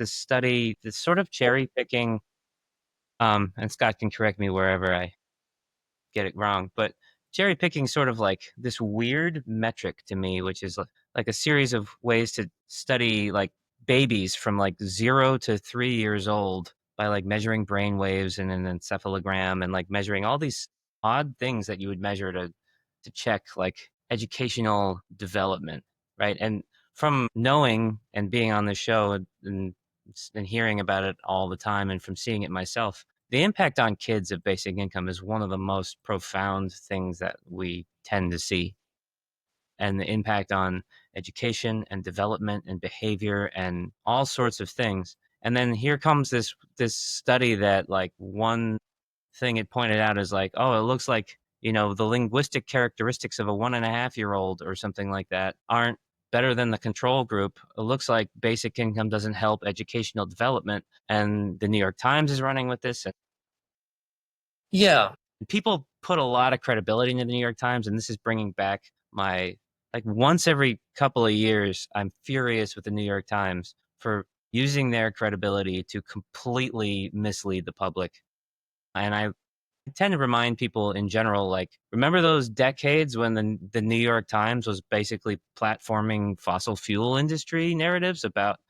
this study, this sort of cherry picking, and Scott can correct me wherever I get it wrong, but cherry picking sort of like this weird metric to me, which is like a series of ways to study like babies from like 0 to 3 years old by like measuring brain waves and an encephalogram and like measuring all these odd things that you would measure to check like educational development, right? And from knowing and being on the show and hearing about it all the time and from seeing it myself, the impact on kids of basic income is one of the most profound things that we tend to see. And the impact on education and development and behavior and all sorts of things. And then here comes this study that like one thing it pointed out is like, oh, it looks like, the linguistic characteristics of a 1.5-year-old or something like that aren't better than the control group. It looks like basic income doesn't help educational development. And the New York Times is running with this. Yeah. People put a lot of credibility into the New York Times, and this is bringing back my like once every couple of years, I'm furious with the New York Times for using their credibility to completely mislead the public. And I tend to remind people in general, like, remember those decades when the New York Times was basically platforming fossil fuel industry narratives about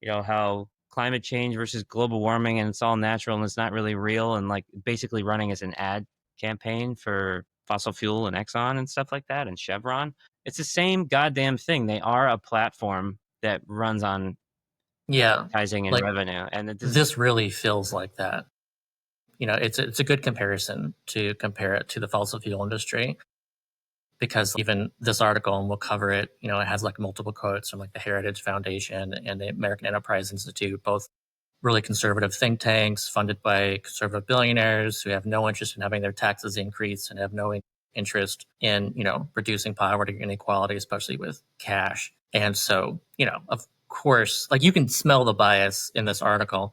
how climate change versus global warming and it's all natural and it's not really real, and like basically running as an ad campaign for fossil fuel and Exxon and stuff like that and Chevron. It's the same goddamn thing. They are a platform that runs on Yeah. advertising and Like revenue, and it does. this really feels like that. It's a good comparison to compare it to the fossil fuel industry, because even this article, and we'll cover it, it has like multiple quotes from like the Heritage Foundation and the American Enterprise Institute, both really conservative think tanks funded by conservative billionaires who have no interest in having their taxes increased and have no interest in, reducing poverty and inequality, especially with cash. And so, of course, like you can smell the bias in this article.